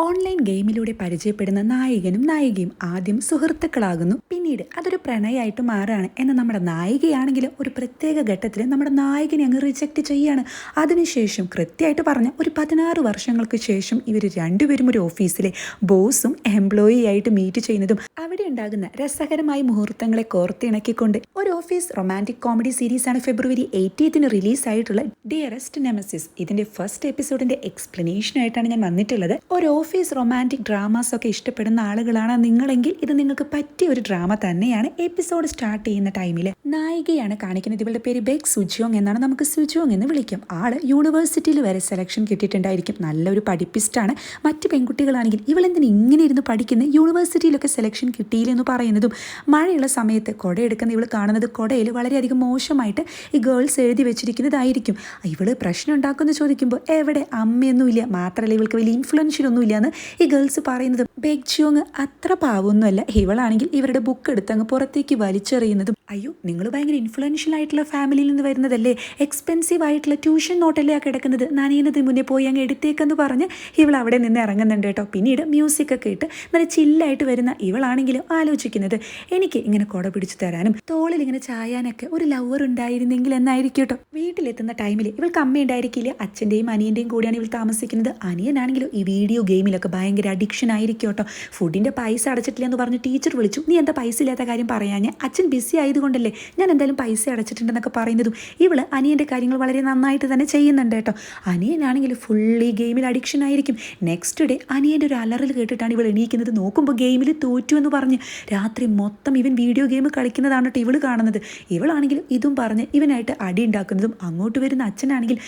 Online ഗെയിമിലൂടെ പരിചയപ്പെടുന്ന നായകനും നായികയും ആദ്യം സുഹൃത്തുക്കളാകുന്നു, പിന്നീട് അതൊരു പ്രണയമായിട്ട് മാറുകയാണ്. എന്നാൽ നമ്മുടെ നായികയാണെങ്കിലും ഒരു പ്രത്യേക ഘട്ടത്തിൽ നമ്മുടെ നായകനെ അങ്ങ് റിജക്റ്റ് ചെയ്യാണ്. അതിനുശേഷം കൃത്യമായിട്ട് പറഞ്ഞ ഒരു 16 വർഷങ്ങൾക്ക് ശേഷം ഇവർ രണ്ടുപേരും ഒരു ഓഫീസിലെ ബോസും എംപ്ലോയി ആയിട്ട് മീറ്റ് ചെയ്യുന്നതും അവിടെ ഉണ്ടാകുന്ന രസകരമായ മുഹൂർത്തങ്ങളെ കോർത്തിണക്കിക്കൊണ്ട് ഒരു ഓഫീസ് റൊമാൻറ്റിക് കോമഡി സീരീസാണ് ഫെബ്രുവരി 18 റിലീസായിട്ടുള്ള ഡിയറസ്റ്റ് നെമസിസ്. ഇതിന്റെ ഫസ്റ്റ് എപ്പിസോഡിന്റെ എക്സ്പ്ലനേഷൻ ആയിട്ടാണ് ഞാൻ വന്നിട്ടുള്ളത്. ഒരു ഓഫീസ് റൊമാൻറ്റിക് ഡ്രാമാസ് ഒക്കെ ഇഷ്ടപ്പെടുന്ന ആളുകളാണ് നിങ്ങളെങ്കിൽ ഇത് നിങ്ങൾക്ക് പറ്റിയ ഒരു ഡ്രാമ തന്നെയാണ്. എപ്പിസോഡ് സ്റ്റാർട്ട് ചെയ്യുന്ന ടൈമിൽ നായികയാണ് കാണിക്കുന്നത്. ഇവളുടെ പേര് ബെക് സുജോങ് എന്നാണ്. നമുക്ക് സുജോങ് എന്ന് വിളിക്കാം. ആള് യൂണിവേഴ്സിറ്റിയിൽ വരെ സെലക്ഷൻ കിട്ടിയിട്ടുണ്ടായിരിക്കും. നല്ലൊരു പഠിപ്പിസ്റ്റാണ്. മറ്റ് പെൺകുട്ടികളാണെങ്കിൽ ഇവളെന്തിന് ഇങ്ങനെ ഇരുന്ന് പഠിക്കുന്നത്, യൂണിവേഴ്സിറ്റിയിലൊക്കെ സെലക്ഷൻ കിട്ടിയില്ലെന്ന് പറയുന്നതും മഴയുള്ള സമയത്ത് കുട എടുക്കുന്ന ഇവൾ കാണുന്നത് കുടയിൽ വളരെയധികം മോശമായിട്ട് ഈ ഗേൾസ് എഴുതി വെച്ചിരിക്കുന്നതായിരിക്കും. ഇവള് പ്രശ്നം ഉണ്ടാക്കുമെന്ന് ചോദിക്കുമ്പോൾ എവിടെ അമ്മയൊന്നുമില്ല, മാത്രമല്ല ഇവൾക്ക് വലിയ ഇൻഫ്ലുവൻഷ്യൽ ഒന്നുമില്ല എന്ന് ഈ ഗേൾസ് പറയുന്നത്. ബെക് ജോങ് അത്ര പാവമൊന്നുമല്ല. ഇവളാണെങ്കിൽ ഇവരുടെ ബുക്ക് എടുത്ത് അങ്ങ് പുറത്തേക്ക് വലിച്ചെറിയുന്നതും, അയ്യോ നിങ്ങൾ ഭയങ്കര ഇൻഫ്ലുവൻഷ്യൽ ആയിട്ടുള്ള ഫാമിലിയിൽ നിന്ന് വരുന്നതല്ലേ, എക്സ്പെൻസീവ് ആയിട്ടുള്ള ട്യൂഷൻ നോട്ടല്ലേ ആ കിടക്കുന്നത്, നനയുന്നതിന് മുന്നേ പോയി അങ്ങ് എടുത്തേക്കെന്ന് പറഞ്ഞ് ഇവൾ അവിടെ നിന്ന് ഇറങ്ങുന്നുണ്ട് കേട്ടോ. പിന്നീട് മ്യൂസിക് ഒക്കെ ഇട്ട് നല്ല ചില്ലായിട്ട് വരുന്ന ഇവളാണെങ്കിലും ആലോചിക്കുന്നത് എനിക്ക് ഇങ്ങനെ കുട പിടിച്ചു തരാനും തോളിൽ ഇങ്ങനെ ചായാനൊക്കെ ഒരു ലവർ ഉണ്ടായിരുന്നെങ്കിൽ എന്നായിരിക്കും കേട്ടോ. വീട്ടിലെത്തുന്ന ടൈമിൽ ഇവൾക്ക് അമ്മ ഉണ്ടായിരിക്കില്ല, അച്ഛൻ്റെയും അനിയൻ്റെയും കൂടിയാണ് ഇവൾ താമസിക്കുന്നത്. അനിയനാണെങ്കിലും ഈ വീഡിയോ ഗെയിമിലൊക്കെ ഭയങ്കര അഡിക്ഷൻ ആയിരിക്കും കേട്ടോ. ഫുഡിൻ്റെ പൈസ അടച്ചിട്ടില്ല എന്ന് പറഞ്ഞ് ടീച്ചർ വിളിച്ചു. നീ എന്താ പൈസ ഇല്ലാത്ത കാര്യം പറയാഞ്ഞ്, അച്ഛൻ ബിസി ആയതുകൊണ്ടല്ലേ, ഞാൻ എന്തായാലും പൈസ അടച്ചിട്ടുണ്ടെന്നൊക്കെ പറയുന്നതും ഇവള് അനിയൻ്റെ കാര്യങ്ങൾ വളരെ നന്നായിട്ട് തന്നെ ചെയ്യുന്നുണ്ട് കേട്ടോ. അനിയനാണെങ്കിൽ ഫുള്ളി ഗെയിമിൽ അഡിക്ഷൻ ആയിരിക്കും. നെക്സ്റ്റ് ഡേ അനിയൻ്റെ ഒരു അലറൽ കേട്ടിട്ടാണ് ഇവൾ എണീക്കുന്നത്. നോക്കുമ്പോൾ ഗെയിമിൽ തോറ്റു എന്ന് പറഞ്ഞ് രാത്രി മൊത്തം ഇവൻ വീഡിയോ ഗെയിം കളിക്കുന്നതാണ് കേട്ടോ ഇവൾ കാണുന്നത്. ഇവളാണെങ്കിൽ ഇതും പറഞ്ഞ് ഇവനായിട്ട് അടി ഉണ്ടാക്കുന്നതും അങ്ങോട്ട് വരുന്ന അച്ഛനാണെങ്കിൽ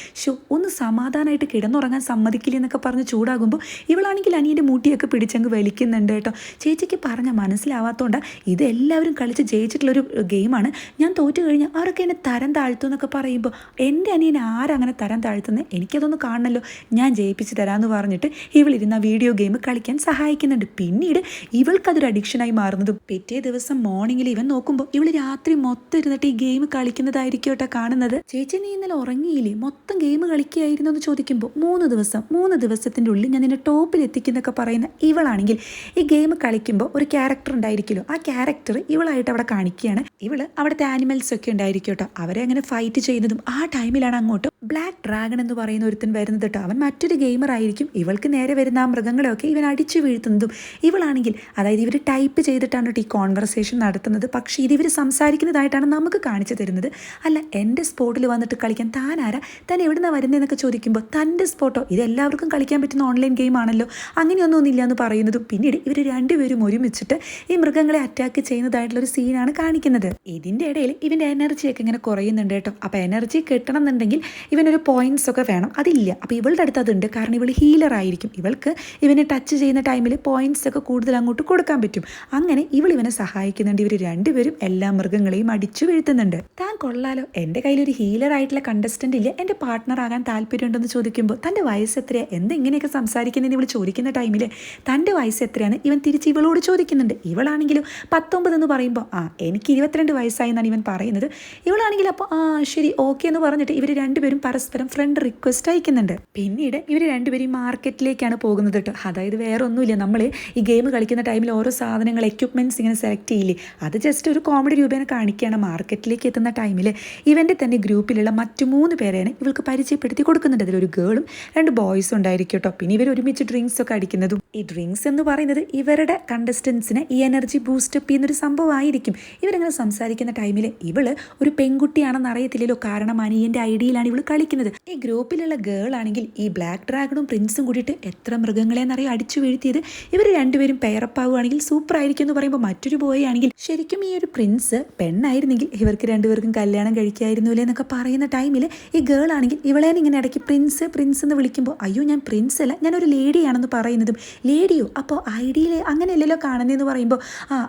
ഒന്ന് സമാധാനമായിട്ട് കിടന്നുറങ്ങാൻ സമ്മതിക്കില്ല എന്നൊക്കെ പറഞ്ഞ് ചൂടാകുമ്പോൾ ഇവളാണെങ്കിൽ അനിയൻ്റെ മൂട്ടിയൊക്കെ പിടിച്ചങ്ങ് വലിക്കുന്നുണ്ട് കേട്ടോ. ചേച്ചിക്ക് പറഞ്ഞാൽ മനസ്സിലാവാത്തതുകൊണ്ട് ഇത് എല്ലാവരും കളിച്ച് ജയിച്ചിട്ടുള്ളൊരു ഗെയിമാണ്, ഞാൻ തോറ്റു കഴിഞ്ഞാൽ അവരൊക്കെ എന്നെ തരം താഴ്ത്തും എന്നൊക്കെ പറയുമ്പോൾ എൻ്റെ അനിയനെ ആരങ്ങനെ തരം താഴ്ത്തുന്നത്, എനിക്കതൊന്ന് കാണണമല്ലോ, ഞാൻ ജയിപ്പിച്ച് തരാമെന്ന് പറഞ്ഞിട്ട് ഇവളിരുന്ന വീഡിയോ ഗെയിം കളിക്കാൻ സഹായിക്കുന്നുണ്ട്. പിന്നീട് ഇവൾക്കതൊരു അഡിക്ഷനായി മാറുന്നതും പിറ്റേ ദിവസം മോർണിംഗിൽ ഇവൻ നോക്കുമ്പോൾ ഇവൾ രാത്രി മൊത്തം ഇരുന്നിട്ട് ഈ ഗെയിം കളിക്കുന്നതായിരിക്കും കേട്ടോ കാണുന്നത്. ചേച്ചി നീ ഇന്നലെ ഉറങ്ങിയില്ലേ, മൊത്തം ഗെയിം കളിക്കുകയായിരുന്നു എന്ന് ചോദിക്കുമ്പോൾ 3 ദിവസത്തിൻ്റെ ഉള്ളിൽ ഞാൻ നിന്നെ ടോപ്പിൽ എത്തിക്കുന്നൊക്കെ പറയുന്ന ഇവളാണെങ്കിൽ ഈ ഗെയിം കളിക്കുമ്പോൾ ഒരു ക്യാരക്ടർ ഉണ്ടായിരിക്കുമല്ലോ, ആ ക്യാരക്ടർ ഇവളായിട്ട് അവിടെ കാണിക്കുകയാണ്. ഇവള് അവിടുത്തെ ആനിമൽസ് ഒക്കെ ഉണ്ടായിരിക്കും കേട്ടോ, അവരെ അങ്ങനെ ഫൈറ്റ് ചെയ്യുന്നതും ആ ടൈമിലാണ് അങ്ങോട്ട് ബ്ലാക്ക് ഡ്രാഗൺ എന്ന് പറയുന്ന ഒരുത്തൻ വരുന്നത് കേട്ടോ. അവൻ മറ്റൊരു ഗെയിമർ ആയിരിക്കും. ഇവൾക്ക് നേരെ വരുന്ന ആ മൃഗങ്ങളെയൊക്കെ ഇവൻ അടിച്ചു വീഴ്ത്തുന്നതും ഇവളാണെങ്കിൽ, അതായത് ഇവർ ടൈപ്പ് ചെയ്തിട്ടാണ് കേട്ടോ ഈ കോൺവെർസേഷൻ നടത്തുന്നത്. പക്ഷേ ഇത് ഇവർ സംസാരിക്കുന്നതായിട്ടാണ് നമുക്ക് കാണിച്ചു തരുന്നത്. അല്ല എൻ്റെ സ്പോട്ടിൽ വന്നിട്ട് കളിക്കാൻ താനാരാ, താൻ എവിടുന്നാണ് വരുന്നതെന്നൊക്കെ ചോദിക്കുമ്പോൾ തൻ്റെ സ്പോട്ടോ, ഇത് എല്ലാവർക്കും കളിക്കാൻ പറ്റുന്ന ഓൺലൈൻ ഗെയിം ആണല്ലോ, അങ്ങനെയൊന്നുമില്ല എന്ന് പറയുന്നതും പിന്നീട് ഇവർ രണ്ടുപേരും ഒരുമിച്ചിട്ട് ഈ മൃഗങ്ങളെ അറ്റാക്ക് ചെയ്യുന്നതായിട്ടുള്ളൊരു സീനാണ് കാണിക്കുന്നത്. ഇതിൻ്റെ ഇടയിൽ ഇവൻ്റെ എനർജിയൊക്കെ ഇങ്ങനെ കുറയുന്നുണ്ട് കേട്ടോ. അപ്പോൾ എനർജി കിട്ടണം എന്നുണ്ടെങ്കിൽ ഇവനൊരു പോയിന്റ്സ് ഒക്കെ വേണം, അതില്ല. അപ്പോൾ ഇവളുടെ അടുത്ത് അതുണ്ട്, കാരണം ഇവൾ ഹീലർ ആയിരിക്കും. ഇവൾക്ക് ഇവനെ ടച്ച് ചെയ്യുന്ന ടൈമിൽ പോയിന്റ്സ് ഒക്കെ കൂടുതൽ അങ്ങോട്ട് കൊടുക്കാൻ പറ്റും. അങ്ങനെ ഇവനെ സഹായിക്കുന്നുണ്ട്. ഇവർ രണ്ടുപേരും എല്ലാ മൃഗങ്ങളെയും അടിച്ചു വീഴ്ത്തുന്നുണ്ട്. താൻ കൊള്ളാലോ, എൻ്റെ കയ്യിലൊരു ഹീലർ ആയിട്ടുള്ള കണ്ടസ്റ്റന്റ് ഇല്ല, എൻ്റെ പാർട്ട്ണർ ആകാൻ താല്പര്യമുണ്ടെന്ന് ചോദിക്കുമ്പോൾ തൻ്റെ വയസ്സ് എത്രയാണ്, എന്തെങ്ങനെയൊക്കെ സംസാരിക്കുന്നതെന്ന് ഇവൾ ചോദിക്കുന്ന ടൈമിൽ തൻ്റെ വയസ്സ് എത്രയാണ് ഇവൻ തിരിച്ച് ഇവളോട് ചോദിക്കുന്നുണ്ട്. ഇവളാണെങ്കിലും 19 എന്ന് പറയുമ്പോൾ എനിക്ക് 22 വയസ്സായി എന്നാണ് ഇവൻ പറയുന്നത്. ഇവളാണെങ്കിൽ അപ്പോൾ ശരി ഓക്കെ എന്ന് പറഞ്ഞിട്ട് ഇവർ രണ്ടുപേരും പരസ്പരം ഫ്രണ്ട് റിക്വസ്റ്റ് അയക്കുന്നുണ്ട്. പിന്നീട് ഇവർ രണ്ടുപേരും മാർക്കറ്റിലേക്കാണ് പോകുന്നത് കേട്ടോ. അതായത് വേറെ ഒന്നുമില്ല, നമ്മൾ ഈ ഗെയിം കളിക്കുന്ന ടൈമിൽ ഓരോ സാധനങ്ങൾ എക്യുപ്മെൻറ്റ്സ് ഇങ്ങനെ സെലക്ട് ചെയ്യില്ലേ, അത് ജസ്റ്റ് ഒരു കോമഡി രൂപേണ കാണിക്കുകയാണ്. മാർക്കറ്റിലേക്ക് എത്തുന്ന ടൈമിൽ ഇവൻ്റെ തന്നെ ഗ്രൂപ്പിലുള്ള മറ്റു 3 പേരെയാണ് ഇവൾക്ക് പരിചയപ്പെടുത്തി കൊടുക്കുന്നുണ്ട്. അതിലൊരു ഗേളും 2 ബോയ്സും ഉണ്ടായിരിക്കും കേട്ടോ. പിന്നെ ഇവർ ഒരുമിച്ച് ഡ്രിങ്ക്സ് ഒക്കെ അടിക്കുന്നതും, ഈ ഡ്രിങ്ക്സ് എന്ന് പറയുന്നത് ഇവരുടെ കണ്ടസ്റ്റൻസിന് ഈ എനർജി ബൂസ്റ്റപ്പ് ചെയ്യുന്നൊരു സംഭവമായിരിക്കും. ഇവരങ്ങനെ സംസാരിക്കുന്ന ടൈമിൽ ഇവള് ഒരു പെൺകുട്ടിയാണെന്ന് അറിയത്തില്ലല്ലോ, കാരണം അനിയൻ്റെ ഐഡിയയിലാണ് ഇവൾ കളിക്കുന്നത്. ഈ ഗ്രൂപ്പിലുള്ള ഗേൾ ആണെങ്കിൽ ഈ ബ്ലാക്ക് ഡ്രാഗണും പ്രിൻസും കൂടിയിട്ട് എത്ര മൃഗങ്ങളെന്നറിയാം അടിച്ചു വീഴ്ത്തിയത്. ഇവർ രണ്ടുപേരും പെയറപ്പാവുകയാണെങ്കിൽ സൂപ്പർ ആയിരിക്കും എന്ന് പറയുമ്പോൾ മറ്റൊരു ബോയ് ആണെങ്കിൽ ശരിക്കും ഈ ഒരു പ്രിൻസ് പെണ്ണായിരുന്നെങ്കിൽ ഇവർക്ക് രണ്ടുപേർക്കും കല്യാണം കഴിക്കായിരുന്നില്ലേ എന്നൊക്കെ പറയുന്ന ടൈമിൽ ഈ ഗേൾ ആണെങ്കിൽ ഇവളേനെ ഇങ്ങനെ ഇടയ്ക്ക് പ്രിൻസ് പ്രിൻസ് എന്ന് വിളിക്കുമ്പോൾ അയ്യോ ഞാൻ പ്രിൻസ് അല്ല, ഞാനൊരു ലേഡിയാണെന്ന് പറയുന്നതും ലേഡിയോ അപ്പോൾ ഐഡിയയിൽ അങ്ങനെയല്ലല്ലോ കാണുന്നതെന്ന് പറയുമ്പോൾ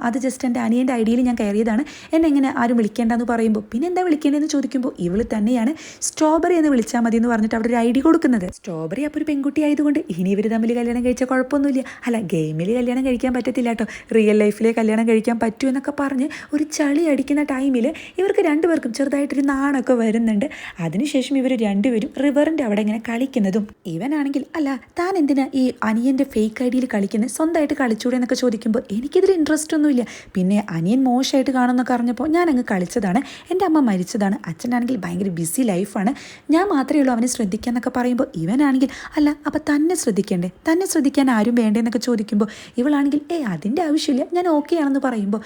അത് ജസ്റ്റ് എൻ്റെ അനിയൻ്റെ ഐഡിയയിൽ ഞാൻ കയറിയതാണ്, എന്നെ എങ്ങനെ ആരും വിളിക്കേണ്ടെന്ന് പറയുമ്പോൾ പിന്നെ എന്താ വിളിക്കേണ്ടതെന്ന് ചോദിക്കുമ്പോൾ ഇവൾ തന്നെയാണ് സ്ട്രോബെറി സ്ട്രോബെറി എന്ന് വിളിച്ചാൽ മതി എന്ന് പറഞ്ഞിട്ട് അവിടെ ഒരു ഐഡി കൊടുക്കുന്നത്. സ്ട്രോബെറി അപ്പോൾ ഒരു പെൺകുട്ടി ആയതുകൊണ്ട് ഇനി ഇവർ തമ്മിൽ കല്യാണം കഴിച്ചാൽ കുഴപ്പമൊന്നുമില്ല, അല്ല ഗെയിമിൽ കല്യാണം കഴിക്കാൻ പറ്റത്തില്ല കേട്ടോ, റിയൽ ലൈഫിലെ കല്യാണം കഴിക്കാൻ പറ്റൂ എന്നൊക്കെ പറഞ്ഞ് ഒരു ചളി അടിക്കുന്ന ടൈമിൽ ഇവർക്ക് രണ്ടുപേർക്കും ചെറുതായിട്ടൊരു നാണൊക്കെ വരുന്നുണ്ട്. അതിനുശേഷം ഇവർ രണ്ടുപേരും റിവറിൻ്റെ അവിടെ ഇങ്ങനെ കളിക്കുന്നതും ഇവനാണെങ്കിൽ അല്ല താൻ എന്തിനാ ഈ അനിയൻ്റെ ഫേക്ക് ഐഡിയിൽ കളിക്കുന്നത്, സ്വന്തമായിട്ട് കളിച്ചൂടെ എന്നൊക്കെ ചോദിക്കുമ്പോൾ എനിക്കിതിൽ ഇൻട്രസ്റ്റ് ഒന്നുമില്ല, പിന്നെ അനിയൻ മോശമായിട്ട് കാണുമെന്നൊക്കെ അറിഞ്ഞപ്പോൾ ഞാൻ അങ്ങ് കളിച്ചതാണ്, എൻ്റെ അമ്മ മരിച്ചതാണ്, അച്ഛനാണെങ്കിൽ ഭയങ്കര ബിസി ലൈഫാണ്, ഞാൻ മാത്രമേ ഉള്ളൂ അവനെ ശ്രദ്ധിക്കാന്നൊക്കെ പറയുമ്പോൾ ഇവനാണെങ്കിൽ അല്ല അപ്പോൾ തന്നെ ശ്രദ്ധിക്കണ്ടേ, തന്നെ ശ്രദ്ധിക്കാൻ ആരും വേണ്ടേന്നൊക്കെ ചോദിക്കുമ്പോൾ ഇവളാണെങ്കിൽ അതിൻ്റെ ആവശ്യമില്ല ഞാൻ ഓക്കെ ആണെന്ന് പറയുമ്പോൾ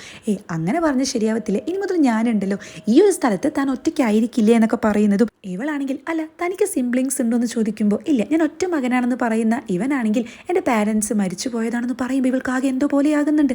അങ്ങനെ പറഞ്ഞ് ശരിയാവത്തില്ല, ഇനി മുതൽ ഞാനുണ്ടല്ലോ ഈ ഒരു സ്ഥലത്ത് താൻ ഒറ്റയ്ക്കായിരിക്കില്ലേ എന്നൊക്കെ പറയുന്നതും ഇവളാണെങ്കിൽ അല്ല തനിക്ക് സിബ്ലിങ്സ് ഉണ്ടോ എന്ന് ചോദിക്കുമ്പോൾ ഇല്ല ഞാൻ ഒറ്റ മകനാണെന്ന് പറയുന്ന ഇവനാണെങ്കിൽ എൻ്റെ പാരൻസ് മരിച്ചു പോയതാണെന്ന് പറയുമ്പോൾ ഇവൾക്ക് ആകെ എന്തോ പോലെയാകുന്നുണ്ട്.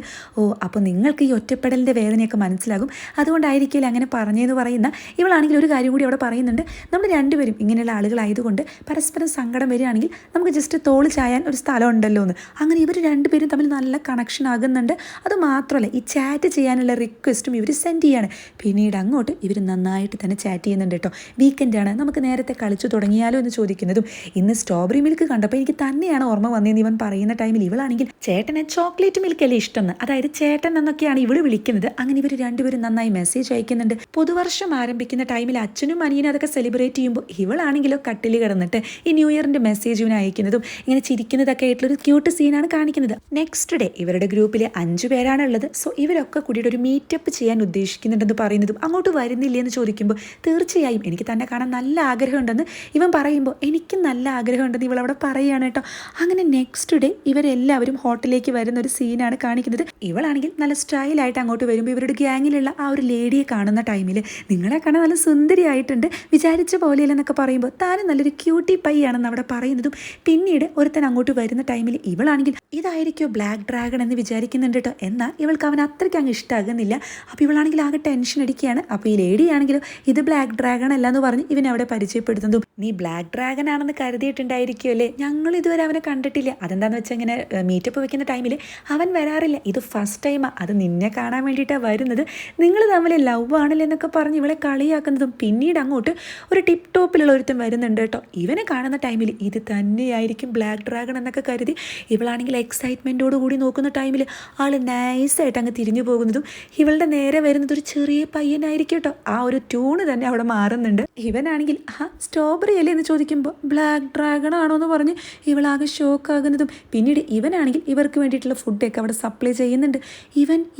അപ്പോൾ നിങ്ങൾക്ക് ഈ ഒറ്റപ്പെടലിൻ്റെ വേദനയൊക്കെ മനസ്സിലാകും, അതുകൊണ്ടായിരിക്കില്ല അങ്ങനെ പറഞ്ഞതെന്ന് പറയുന്ന ഇവളാണെങ്കിൽ ഒരു കാര്യം കൂടി അവിടെ പറയുന്നുണ്ട്, നമ്മൾ രണ്ടുപേരും ഇങ്ങനെയുള്ള ആളുകളായതുകൊണ്ട് പരസ്പരം സങ്കടം വരികയാണെങ്കിൽ നമുക്ക് ജസ്റ്റ് തോള് ചായാൻ ഒരു സ്ഥലം ഉണ്ടല്ലോ എന്ന്. അങ്ങനെ ഇവർ രണ്ടുപേരും തമ്മിൽ നല്ല കണക്ഷൻ ആകുന്നുണ്ട്. അത് മാത്രമല്ല ഈ ചാറ്റ് ചെയ്യാനുള്ള റിക്വസ്റ്റും ഇവർ സെൻഡ് ചെയ്യാണ്. പിന്നീട് അങ്ങോട്ട് ഇവർ നന്നായിട്ട് തന്നെ ചാറ്റ് ചെയ്യുന്നുണ്ട് കേട്ടോ. വീക്കെൻഡാണ്, നമുക്ക് നേരത്തെ കളിച്ചു തുടങ്ങിയാലോ എന്ന് ചോദിക്കുന്നതും ഇന്ന് സ്ട്രോബെറി മിൽക്ക് കണ്ടപ്പോൾ എനിക്ക് തന്നെയാണ് ഓർമ്മ വന്നതെന്ന് ഇവൻ പറയുന്ന ടൈമിൽ ഇവളാണെങ്കിൽ ചേട്ടനെ ചോക്ലേറ്റ് മിൽക്ക് അല്ലേ ഇഷ്ടമെന്ന്, അതായത് ചേട്ടൻ എന്നൊക്കെയാണ് ഇവള് വിളിക്കുന്നത്. അങ്ങനെ ഇവർ രണ്ടുപേരും നന്നായി മെസ്സേജ് അയക്കുന്നുണ്ട്. പുതുവർഷം ആരംഭിക്കുന്ന ടൈമിൽ അച്ഛനും അനിയനും അതൊക്കെ സെലിബ്രേറ്റ് ചെയ്യുമ്പോൾ ഇവളാണെങ്കിലോ കട്ടിൽ കിടന്നിട്ട് ഈ ന്യൂ ഇയറിൻ്റെ മെസ്സേജ് ഇവനെ അയക്കുന്നതും ഇങ്ങനെ ചിരിക്കുന്നതൊക്കെ ആയിട്ടുള്ളൊരു ക്യൂട്ട് സീനാണ് കാണിക്കുന്നത്. നെക്സ്റ്റ് ഡേ ഇവരുടെ ഗ്രൂപ്പിൽ 5 പേരാണുള്ളത്. സോ ഇവരൊക്കെ കൂടിയിട്ട് ഒരു മീറ്റപ്പ് ചെയ്യാൻ ഉദ്ദേശിക്കുന്നുണ്ടെന്ന് പറയുന്നതും അങ്ങോട്ട് വരുന്നില്ലേ എന്ന് ചോദിക്കുമ്പോൾ തീർച്ചയായും എനിക്ക് തന്നെ കാണാൻ നല്ല ആഗ്രഹമുണ്ടെന്ന് ഇവൻ പറയുമ്പോൾ എനിക്കും നല്ല ആഗ്രഹമുണ്ടെന്ന് ഇവളവിടെ പറയുകയാണ് കേട്ടോ. അങ്ങനെ നെക്സ്റ്റ് ഡേ ഇവരെല്ലാവരും ഹോട്ടലിലേക്ക് വരുന്ന ഒരു സീനാണ് കാണിക്കുന്നത്. ഇവളാണെങ്കിൽ നല്ല സ്റ്റൈലായിട്ട് അങ്ങോട്ട് വരുമ്പോൾ ഇവരുടെ ഗ്യാങ്ങിലുള്ള ആ ഒരു ലേഡിയെ കാണുന്ന ടൈമിൽ നിങ്ങളെ കാണാൻ നല്ല സുന്ദരിയായിട്ടുണ്ട്, വിചാരിച്ച പോലെയല്ലെന്നൊക്കെ പറയുമ്പോൾ താനും നല്ലൊരു ക്യൂട്ടി പൈയാണെന്ന് അവിടെ പറയുന്നതും പിന്നീട് ഒരുത്തൻ അങ്ങോട്ട് വരുന്ന ടൈമിൽ ഇവളാണെങ്കിൽ ഇതായിരിക്കോ ബ്ലാക്ക് ഡ്രാഗൺ എന്ന് വിചാരിക്കുന്നുണ്ട് കേട്ടോ. എന്നാൽ ഇവൾക്ക് അവൻ അത്രയ്ക്ക് അങ്ങ് ഇഷ്ടമാകുന്നില്ല. അപ്പോൾ ഇവളാണെങ്കിൽ ആകെ ടെൻഷൻ അടിക്കുകയാണ്. അപ്പോൾ ഈ ലേഡി ആണെങ്കിലും ഇത് ബ്ലാക്ക് ഡ്രാഗൺ അല്ല എന്ന് പറഞ്ഞ് ഇവനെ അവിടെ പരിചയപ്പെടുത്തുന്നതും നീ ബ്ലാക്ക് ഡ്രാഗൺ ആണെന്ന് കരുതിയിട്ടുണ്ടായിരിക്കും അല്ലേ, ഞങ്ങൾ ഇതുവരെ അവനെ കണ്ടിട്ടില്ല, അതെന്താന്ന് വെച്ചാൽ ഇങ്ങനെ മീറ്റപ്പ് വെക്കുന്ന ടൈമിൽ അവൻ വരാറില്ല, ഇത് ഫസ്റ്റ് ടൈമാണ്, അത് നിന്നെ കാണാൻ വേണ്ടിയിട്ടാണ് വരുന്നത്, നിങ്ങൾ തമ്മിൽ ലവ് ആണല്ലോ എന്നൊക്കെ പറഞ്ഞ് ഇവളെ കളിയാക്കുന്നതും പിന്നീട് അങ്ങോട്ട് ഒരു ടിപ്പ് ടോപ്പിലുള്ള ഒരുത്തൻ വരുന്നുണ്ട് കേട്ടോ. ഇവനെ കാണുന്ന ടൈമിൽ ഇത് തന്നെയായിരിക്കും ബ്ലാക്ക് ഡ്രാഗൺ എന്നൊക്കെ കരുതി ഇവളാണെങ്കിൽ എക്സൈറ്റ്മെൻറ്റോട് കൂടി നോക്കുന്ന ടൈമിൽ ആൾ നൈസായിട്ട് അങ്ങ് തിരിഞ്ഞു പോകുന്നതും ഇവളുടെ നേരെ വരുന്നത് ഒരു ചെറിയ പയ്യനായിരിക്കും കേട്ടോ. ആ ഒരു ട്യൂണ് തന്നെ അവിടെ മാറുന്നുണ്ട്. ഇവനാണെങ്കിൽ സ്ട്രോബെറി അല്ലേ എന്ന് ചോദിക്കുമ്പോൾ ബ്ലാക്ക് ഡ്രാഗൺ ആണോ എന്ന് പറഞ്ഞ് ഇവളാകെ ഷോക്കാകുന്നതും പിന്നീട് ഇവനാണെങ്കിൽ ഇവർക്ക് വേണ്ടിയിട്ടുള്ള ഫുഡൊക്കെ അവിടെ സപ്ലൈ ചെയ്യുന്നുണ്ട്.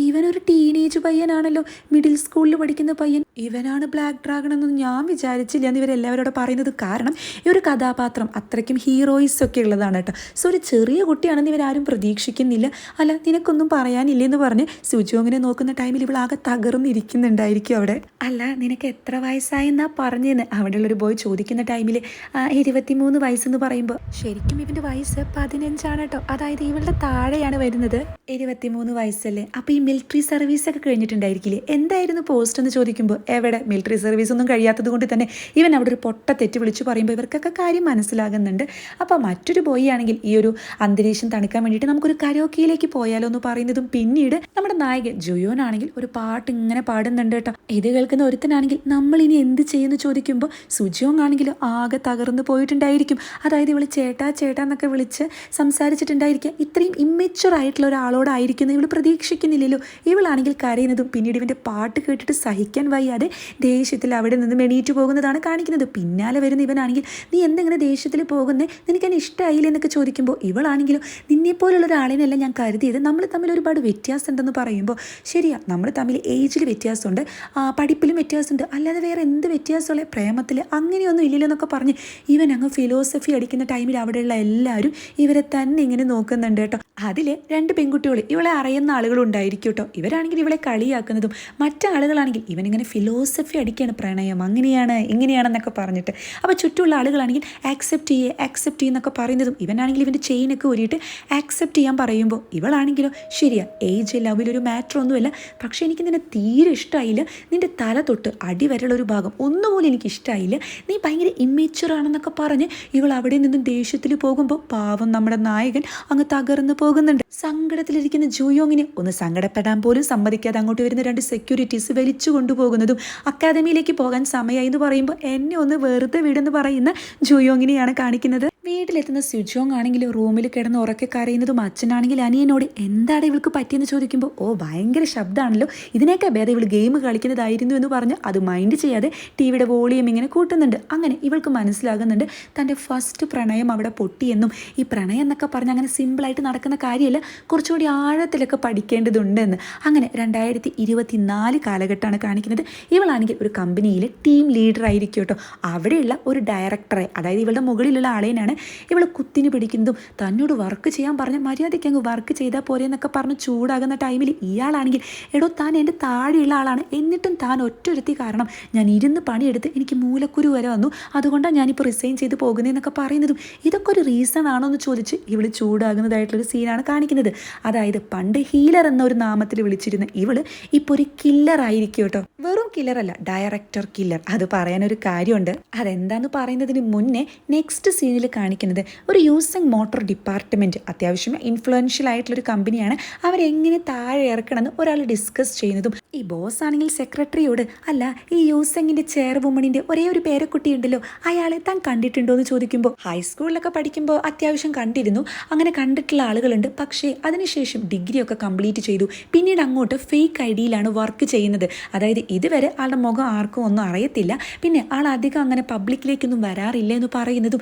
ഇവനൊരു ടീനേജ് പയ്യനാണല്ലോ, മിഡിൽ സ്കൂളിൽ പഠിക്കുന്ന പയ്യൻ, ഇവനാണ് ബ്ലാക്ക് ഡ്രാഗൺ എന്നൊന്നും ഞാൻ വിചാരിച്ചില്ല എന്ന് ഇവരെല്ലാവരോട് പറയുന്നത്. കാരണം ഈ ഒരു കഥാപാത്രം അത്രയ്ക്കും ഹീറോയിസ് ഒക്കെ ഉള്ളതാണ് കേട്ടോ. സോ ഒരു ചെറിയ കുട്ടിയാണെന്ന് ഇവരാരും പ്രതീക്ഷിക്കുന്നില്ല. അല്ല നിനക്കൊന്നും പറയാനില്ലെന്ന് പറഞ്ഞ് സുജോങ്ങിനെ നോക്കുന്ന ടൈമിൽ ഇവളാകെ തകർന്നിരിക്കുന്നുണ്ടായിരിക്കും അവിടെ. അല്ല നിനക്ക് എത്ര വയസ്സായെന്നാ പറഞ്ഞെന്ന് അവിടെയുള്ളൊരു ബോയ് ചോദിക്കുന്ന ടൈമിൽ 23 വയസ്സെന്ന് പറയുമ്പോൾ ശരിക്കും ഇവൻ്റെ വയസ്സ് 15 കേട്ടോ. അതായത് ഇവളുടെ താഴെയാണ് വരുന്നത്. 23 വയസ്സല്ലേ, അപ്പോൾ ഈ മിലിറ്ററി സർവീസൊക്കെ കഴിഞ്ഞിട്ടുണ്ടായിരിക്കില്ലേ, എന്തായിരുന്നു പോസ്റ്റ് എന്ന് ചോദിക്കുമ്പോൾ എവിടെ മിലിറ്ററി സർവീസ് ഒന്നും കഴിയാത്തത് കൊണ്ട് തന്നെ ഇവൻ അവിടെ ഒരു പൊട്ട തെറ്റ് വിളിച്ചു പറയുമ്പോൾ ഇവർക്കൊക്കെ കാര്യം മനസ്സിലാകുന്നുണ്ട്. അപ്പോൾ മറ്റൊരു ബോയ് ആണെങ്കിൽ ഈ ഒരു അന്തരീക്ഷം തണുക്കാൻ വേണ്ടിയിട്ട് നമുക്കൊരു കരോക്കിയിലേക്ക് പോയാലോ എന്ന് പറയുന്നതും പിന്നീട് നമ്മുടെ നായകൻ ജുയോനാണെങ്കിൽ ഒരു പാട്ട് ഇങ്ങനെ പാടുന്നുണ്ട് കേട്ടോ. ഇത് കേൾക്കുന്ന ഒരുത്തനാണെങ്കിൽ നമ്മൾ ഇനി എന്ത് ചെയ്യുമെന്ന് ചോദിക്കുമ്പോൾ സുജോങ് ആണെങ്കിലും ആകെ തകർന്നു പോയിട്ടുണ്ടായിരിക്കും. അതായത് ഇവൾ ചേട്ടാ ചേട്ടാ എന്നൊക്കെ വിളിച്ച് സംസാരിച്ചിട്ടുണ്ടായിരിക്കുക. ഇത്രയും ഇമ്മെച്യൂർ ആയിട്ടുള്ള ഒരാളോടായിരിക്കുന്നു ഇവൾ പ്രതീക്ഷിക്കുന്നില്ലല്ലോ. ഇവളാണെങ്കിൽ കരയുന്നതും പിന്നീട് ഇവൻ്റെ പാട്ട് കേട്ടിട്ട് സഹിക്കാൻ വയ്യാതെ ദേഷ്യത്തിൽ അവിടെ നിന്ന് എണീറ്റ് പോകുന്നതാണ് കാണിക്കുന്നത്. പിന്നാലെ വരുന്ന ഇവനാണെങ്കിൽ നീ എന്തെങ്ങനെ ദേഷ്യത്തിൽ പോകുന്നേ, നിനക്കെന്നെ ഇഷ്ടമായില്ല എന്നൊക്കെ ചോദിക്കുമ്പോൾ ഇവളാണെങ്കിലും നിന്നെപ്പോലുള്ള ഒരാളിനല്ല ഞാൻ കരുതിയത്, നമ്മൾ തമ്മിൽ ഒരുപാട് വ്യത്യാസം ഉണ്ടെന്ന് പറയുമ്പോൾ ശരിയാ നമ്മൾ തമ്മിൽ ഏജിൽ വ്യത്യാസമുണ്ട്, പഠിപ്പിലും വ്യത്യാസമുണ്ട്, അല്ലാതെ വേറെ എന്ത് വ്യത്യാസമുള്ള പ്രേമത്തിൽ അങ്ങനെയൊന്നും ഇല്ലല്ലോ എന്നൊക്കെ പറഞ്ഞ് ഇവൻ അങ്ങ് ഫിലോസഫി അടിക്കുന്ന ടൈമിൽ അവിടെയുള്ള എല്ലാവരും ഇവരെ തന്നെ ഇങ്ങനെ നോക്കുന്നുണ്ട് കേട്ടോ. അതിൽ 2 പെൺകുട്ടികൾ ഇവളെ അറിയുന്ന ആളുകളുണ്ടായിരിക്കും കേട്ടോ. ഇവരാണെങ്കിൽ ഇവളെ കളിയാക്കുന്നതും മറ്റാളുകളാണെങ്കിൽ ഇവനിങ്ങനെ ഫിലോസഫി അടിക്കുകയാണ്, പ്രണയം അങ്ങനെയാണ് ഇങ്ങനെയാണെന്നൊക്കെ പറഞ്ഞിട്ട്. അപ്പോൾ ചുറ്റുമുള്ള ആളുകളാണെങ്കിൽ ആക്സെപ്റ്റ് ചെയ്യുന്നൊക്കെ പറയുന്നതും ഇവനാണെങ്കിൽ ഇവൻ്റെ ചെയിനൊക്കെ ഊരിയിട്ട് ആക്സെപ്റ്റ് ചെയ്യാൻ പറയുമ്പോൾ ഇവളാണെങ്കിലോ ശരിയാ ഏജ് ലവിലൊരു മാറ്റർ ഒന്നുമല്ല, പക്ഷേ എനിക്ക് നിന്നെ തീരെ ഇഷ്ടമായില്ല, നിൻ്റെ തല തൊട്ട് അടി വരെയുള്ളൊരു ഭാഗം ഒന്നുപോലെ എനിക്ക് ഇഷ്ടമായില്ല, നീ ഭയങ്കര ഇമ്മേച്വർ ആണെന്നൊക്കെ പറഞ്ഞ് ഇവൾ അവിടെ നിന്നും ദേഷ്യത്തിൽ പോകുമ്പോൾ പാവം നമ്മുടെ നായകൻ അങ്ങ് തകർന്നു പോകുന്നുണ്ട്. സങ്കടത്തിലിരിക്കുന്ന ജൂയോങ്ങിനെ ഒന്ന് സങ്കടപ്പെടാൻ പോലും സമ്മതിക്കാതെ അങ്ങോട്ട് വരുന്ന 2 സെക്യൂരിറ്റീസ് വലിച്ചു കൊണ്ടുപോകുന്നതും അക്കാദമിയിലേക്ക് പോകാൻ സമയമായി എന്ന് പറയുമ്പോൾ എന്നെ ഒന്ന് വെറുതെ വീടെന്ന് പറയുന്ന ജുയോങ്ങിനെയാണ് കാണിക്കുന്നത്. വീട്ടിലെത്തുന്ന സുജോങ് ആണെങ്കിൽ റൂമിൽ കിടന്ന് ഉറക്കെ കരയുന്നതും അച്ഛനാണെങ്കിൽ അനിയനോട് എന്താണ് ഇവൾക്ക് പറ്റിയെന്ന് ചോദിക്കുമ്പോൾ ഭയങ്കര ശബ്ദമാണല്ലോ, ഇതിനേക്കാൾ ഭേദം ഇവൾ ഗെയിം കളിക്കുന്നതായിരുന്നു എന്ന് പറഞ്ഞ് അത് മൈൻഡ് ചെയ്യാതെ ടിവിയുടെ വോളിയം ഇങ്ങനെ കൂട്ടുന്നുണ്ട്. അങ്ങനെ ഇവൾക്ക് മനസ്സിലാകുന്നുണ്ട് തൻ്റെ ഫസ്റ്റ് പ്രണയം അവിടെ പൊട്ടിയെന്നും ഈ പ്രണയം എന്നൊക്കെ പറഞ്ഞ് അങ്ങനെ സിമ്പിളായിട്ട് നടക്കുന്ന കാര്യമല്ല, കുറച്ചുകൂടി ആഴത്തിലൊക്കെ പഠിക്കേണ്ടതുണ്ട് എന്ന്. അങ്ങനെ 2024 കാലഘട്ടമാണ് കാണിക്കുന്നത്. ഇവളാണെങ്കിൽ ഒരു കമ്പനിയിലെ ടീം ലീഡർ ആയിരിക്കും കേട്ടോ. അവിടെയുള്ള ഒരു ഡയറക്ടറെ, അതായത് ഇവളുടെ മുകളിലുള്ള ആളേനാണ് ഇവൾ കുത്തിന് പിടിക്കുന്നതും തന്നോട് വർക്ക് ചെയ്യാൻ പറഞ്ഞ മര്യാദയ്ക്ക് അങ്ങ് വർക്ക് ചെയ്താൽ പോരെ എന്നൊക്കെ പറഞ്ഞ് ചൂടാകുന്ന ടൈമിൽ ഇയാളാണെങ്കിൽ എടോ താൻ എൻ്റെ താഴെയുള്ള ആളാണ്, എന്നിട്ടും താൻ ഒറ്റൊരുത്തി കാരണം ഞാൻ ഇരുന്ന് പണിയെടുത്ത് എനിക്ക് മൂലക്കുരു വരെ വന്നു, അതുകൊണ്ടാണ് ഞാനിപ്പോൾ റിസൈൻ ചെയ്ത് പോകുന്നതെന്നൊക്കെ പറയുന്നതും ഇതൊക്കെ ഒരു റീസൺ ആണോ എന്ന് ചോദിച്ച് ഇവൾ ചൂടാകുന്നതായിട്ടുള്ളൊരു സീനാണ് കാണിക്കുന്നത്. അതായത് പണ്ട് ഹീലർ എന്ന ഒരു നാമത്തിൽ വിളിച്ചിരുന്ന ഇവള് ഇപ്പോൾ ഒരു കില്ലർ ആയിരിക്കും കേട്ടോ. വെറും കില്ലറല്ല, ഡയറക്ടർ കില്ലർ. അത് പറയാനൊരു കാര്യമുണ്ട്. അതെന്താന്ന് പറയുന്നതിന് മുന്നേ നെക്സ്റ്റ് സീനിൽ കാണിക്കുന്നത് ഒരു യൂസിങ് മോട്ടോർ ഡിപ്പാർട്ട്മെൻറ്റ്, അത്യാവശ്യം ഇൻഫ്ലുവൻഷ്യൽ ആയിട്ടുള്ളൊരു കമ്പനിയാണ്. അവരെങ്ങനെ താഴെ ഇറക്കണമെന്ന് ഒരാൾ ഡിസ്കസ് ചെയ്യുന്നതും ഈ ബോസ് ആണെങ്കിൽ സെക്രട്ടറിയോട് അല്ല ഈ യൂസിങ്ങിൻ്റെ ചെയർ വുമണിൻ്റെ ഒരേ ഒരു പേരക്കുട്ടി ഉണ്ടല്ലോ, അയാളെ താൻ കണ്ടിട്ടുണ്ടോ എന്ന് ചോദിക്കുമ്പോൾ ഹൈസ്കൂളിലൊക്കെ പഠിക്കുമ്പോൾ അത്യാവശ്യം കണ്ടിരുന്നു, അങ്ങനെ കണ്ടിട്ടുള്ള ആളുകളുണ്ട്, പക്ഷേ അതിനുശേഷം ഡിഗ്രിയൊക്കെ കംപ്ലീറ്റ് ചെയ്തു, പിന്നീട് അങ്ങോട്ട് ഫേക്ക് ഐ ഡിയിലാണ് വർക്ക് ചെയ്യുന്നത്. അതായത് ഇതുവരെ ആളുടെ മുഖം ആർക്കും ഒന്നും അറിയത്തില്ല, പിന്നെ ആൾ അധികം അങ്ങനെ പബ്ലിക്കിലേക്കൊന്നും വരാറില്ല എന്ന് പറയുന്നതും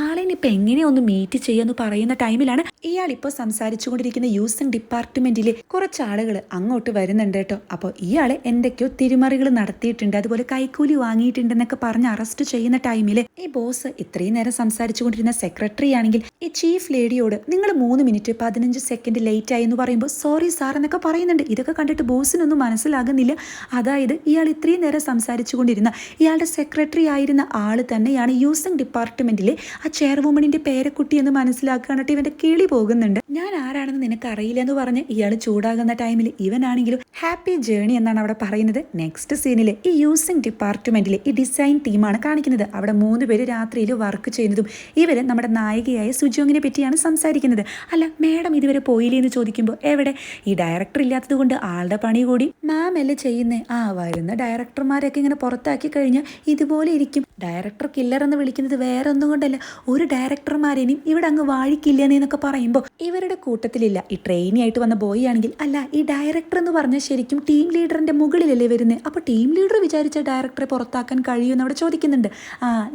ആളിനിപ്പോൾ എങ്ങനെയൊന്ന് മീറ്റ് ചെയ്യാന്ന് പറയുന്ന ടൈമിലാണ് ഇയാളിപ്പോൾ സംസാരിച്ചു കൊണ്ടിരിക്കുന്ന യൂസിങ് ഡിപ്പാർട്ട്മെന്റിലെ കുറച്ച് ആളുകൾ അങ്ങോട്ട് വരുന്നുണ്ട് കേട്ടോ. അപ്പോൾ ഇയാളെ എന്തൊക്കെയോ തിരിമറികൾ നടത്തിയിട്ടുണ്ട്, അതുപോലെ കൈക്കൂലി വാങ്ങിയിട്ടുണ്ടെന്നൊക്കെ പറഞ്ഞ് അറസ്റ്റ് ചെയ്യുന്ന ടൈമിൽ ഈ ബോസ് ഇത്രയും നേരം സംസാരിച്ചു കൊണ്ടിരുന്ന സെക്രട്ടറി ആണെങ്കിൽ ഈ ചീഫ് ലേഡിയോട് നിങ്ങൾ 3 മിനിറ്റ് 15 സെക്കൻഡ് ലേറ്റ് ആയി എന്ന് പറയുമ്പോൾ സോറി സാർ എന്നൊക്കെ പറയുന്നുണ്ട്. ഇതൊക്കെ കണ്ടിട്ട് ബോസിനൊന്നും മനസ്സിലാകുന്നില്ല. അതായത് ഇയാൾ ഇത്രയും നേരം സംസാരിച്ചു കൊണ്ടിരുന്ന ഇയാളുടെ സെക്രട്ടറി ആയിരുന്ന ആൾ തന്നെയാണ് യൂസിങ് ഡിപ്പാർട്ട്മെന്റിലെ ആ ചെയർവുമണിന്റെ പേരക്കുട്ടി എന്ന് മനസ്സിലാക്കാനായിട്ട് ഇവന്റെ കിളി പോകുന്നുണ്ട്. ഞാൻ ആരാണെന്ന് നിനക്ക് അറിയില്ല എന്ന് പറഞ്ഞ് ഇയാൾ ചൂടാകുന്ന ടൈമിൽ ഇവനാണെങ്കിലും ഹാപ്പി ജേണി എന്നാണ് അവിടെ പറയുന്നത്. നെക്സ്റ്റ് സീനിൽ ഈ യൂസിങ് ഡിപ്പാർട്ട്മെന്റിലെ ഈ ഡിസൈൻ ടീമാണ് കാണിക്കുന്നത്. അവിടെ 3 പേര് രാത്രിയിൽ വർക്ക് ചെയ്യുന്നതും ഇവര് നമ്മുടെ നായികയായ സുജോങ്ങിനെ പറ്റിയാണ് സംസാരിക്കുന്നത്. അല്ല മേഡം ഇതുവരെ പോയില്ലേ എന്ന് ചോദിക്കുമ്പോൾ എവിടെ, ഈ ഡയറക്ടർ ഇല്ലാത്തത് കൊണ്ട് ആളുടെ പണി കൂടി മാം അല്ലേ ചെയ്യുന്നേ, വരുന്ന ഡയറക്ടർമാരൊക്കെ ഇങ്ങനെ പുറത്താക്കി കഴിഞ്ഞാൽ ഇതുപോലെ ഇരിക്കും. ഡയറക്ടർ കില്ലർ എന്ന് വിളിക്കുന്നത് വേറെ ഒന്നും കൊണ്ടല്ല, ഒരു ഡയറക്ടർമാരേനും ഇവിടെ അങ്ങ് വാഴിക്കില്ല എന്നൊക്കെ പറയുമ്പോൾ ഇവരുടെ കൂട്ടത്തിലില്ല ഈ ട്രെയിനി ആയിട്ട് വന്ന ബോയ് ആണെങ്കിൽ അല്ല ഈ ഡയറക്ടർ എന്ന് പറഞ്ഞാൽ ശരിക്കും ടീം ലീഡറിന്റെ മുകളിലല്ലേ വരുന്നത്, അപ്പോൾ ടീം ലീഡർ വിചാരിച്ച ഡയറക്ടറെ പുറത്താക്കാൻ കഴിയുമെന്ന് അവിടെ ചോദിക്കുന്നുണ്ട്.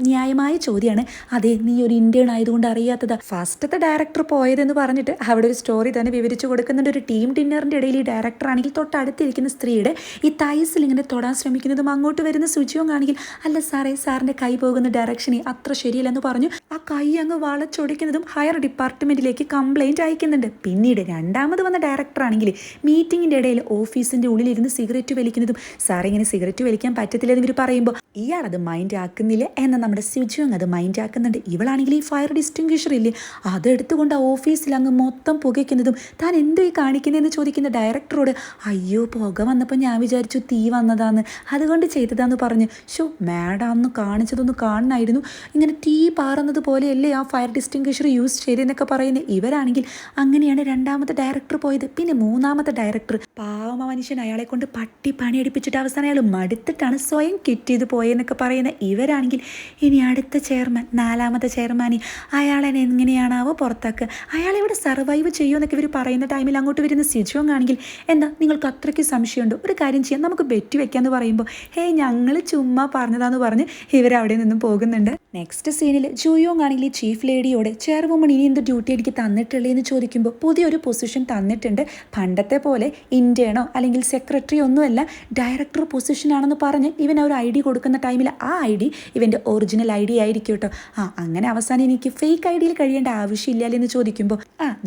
ന്യായമായ ചോദ്യമാണ്. അതെ നീ ഒരു ഇന്ത്യൻ ആയതുകൊണ്ട് അറിയാത്തതാ, ഫസ്റ്റത്തെ ഡയറക്ടർ പോയതെന്ന് പറഞ്ഞിട്ട് അവിടെ ഒരു സ്റ്റോറി തന്നെ വിവരിച്ചു കൊടുക്കുന്നുണ്ട്. ഒരു ടീം ഡിന്നറിന്റെ ഇടയിൽ ഈ ഡയറക്ടർ ആണെങ്കിൽ തൊട്ടടുത്തിരിക്കുന്ന സ്ത്രീയുടെ ഈ തൈസിൽ ഇങ്ങനെ തൊടാൻ ശ്രമിക്കുന്നതും അങ്ങോട്ട് വരുന്ന സുജിയോങ് ആണെങ്കിൽ അല്ല സാറേ സാറിന്റെ കൈ പോകുന്ന ഡയറക്ഷനെ അത്ര ശരിയല്ലെന്ന് പറഞ്ഞു ആ കൈ അങ്ങ് വളച്ചൊടിക്കുന്നതും ഹയർ ഡിപ്പാർട്ട്മെന്റിലേക്ക് കംപ്ലൈന്റ് അയക്കുന്നുണ്ട്. പിന്നീട് രണ്ടാമത് വന്ന ഡയറക്ടർ ആണെങ്കിൽ മീറ്റിംഗിന്റെ ഇടയിൽ ഓഫീസിന്റെ ഉള്ളിലിരുന്ന് സിഗരറ്റ് വലിക്കുന്നതും സാറേ ഇങ്ങനെ സിഗരറ്റ് വലിക്കാൻ പറ്റത്തില്ലെന്ന് ഇവർ പറയുമ്പോൾ ഇയാൾ അത് മൈൻഡ് ആക്കുന്നില്ല എന്ന് നമ്മുടെ സുജിയോങ് അത് മൈൻഡ് ആക്കുന്നുണ്ട്. ഇവളാണെങ്കിൽ ഈ ഫയർ ഡിസ്റ്റിങ്വിഷർ ഇല്ലേ അതെടുത്തുകൊണ്ട് ആ ഓഫീസിൽ അങ്ങ് മൊത്തം പുകയ്ക്കുന്നതും താൻ എന്തോ ഈ കാണിക്കുന്നതെന്ന് ചോദിക്കുന്ന ഡയറക്ടറോട് അയ്യോ പുക വന്നപ്പോൾ ഞാൻ വിചാരിച്ചു തീ വന്നതാന്ന് അതുകൊണ്ട് ചെയ്തതാന്ന് പറഞ്ഞു. മാഡം അന്ന് കാണിച്ചതൊന്ന് കാണണമായിരുന്നു, ഇങ്ങനെ തീ പാറുന്നത് പോലെയല്ലേ ആ ഫയർ ഡിസ്റ്റിങ്വിഷർ യൂസ് ചെയ്തെന്നൊക്കെ പറയുന്നത്. ഇവരാണെങ്കിൽ അങ്ങനെയാണ് രണ്ടാമത്തെ ഡയറക്ടർ പോയത്. പിന്നെ മൂന്നാമത്തെ ഡയറക്ടർ പാവ മനുഷ്യൻ അയാളെ കൊണ്ട് പട്ടി പണിയെടുപ്പിച്ചിട്ട് അവസാനം അയാൾ മടുത്തിട്ടാണ് സ്വയം കിറ്റ് ചെയ്ത് പോയെന്നൊക്കെ പറയുന്ന ഇവരാണെങ്കിൽ ഇനി അടുത്ത ചെയർമാൻ നാലാമത്തെ ചെയർമാനി അയാളെ എങ്ങനെയാണാവോ പുറത്താക്കുക, അയാളെവിടെ സർവൈവ് ചെയ്യുമെന്നൊക്കെ ഇവർ പറയുന്ന ടൈമിൽ അങ്ങോട്ട് വരുന്ന സിജോങ് ആണെങ്കിൽ എന്താ നിങ്ങൾക്ക് അത്രയ്ക്ക് സംശയമുണ്ടോ, ഒരു കാര്യം ചെയ്യാം നമുക്ക് ബെറ്റ് വെക്കാന്ന് പറയുമ്പോൾ ഞങ്ങൾ ചുമ്മാ പറഞ്ഞതാന്ന് പറഞ്ഞ് ഇവരവിടെ നിന്നും പോകുന്നുണ്ട്. നെക്സ്റ്റ് സീനിൽ ജുയോങ് ആണെങ്കിൽ ഈ ചീഫ് ലേഡിയോട് ചെയർവുമൺ ഇനി എന്ത് ഡ്യൂട്ടി എനിക്ക് തന്നിട്ടുള്ളേ എന്ന് ചോദിക്കുമ്പോൾ പുതിയൊരു പൊസിഷൻ തന്നിട്ടുണ്ട്, പണ്ടത്തെ പോലെ ഇന്റേണോ അല്ലെങ്കിൽ സെക്രട്ടറി ഒന്നുമല്ല ഡയറക്ടർ പൊസിഷനാണെന്ന് പറഞ്ഞ് ഇവൻ ഒരു ഐ ഡി കൊടുക്കുന്ന ടൈമിൽ ആ ഐ ഡി ഇവൻ്റെ ഒറിജിനൽ ഐ ഡി ആയിരിക്കും കേട്ടോ. അങ്ങനെ അവസാനം എനിക്ക് ഫേക്ക് ഐ ഡിയിൽ കഴിയേണ്ട ആവശ്യമില്ലല്ലോ എന്ന് ചോദിക്കുമ്പോൾ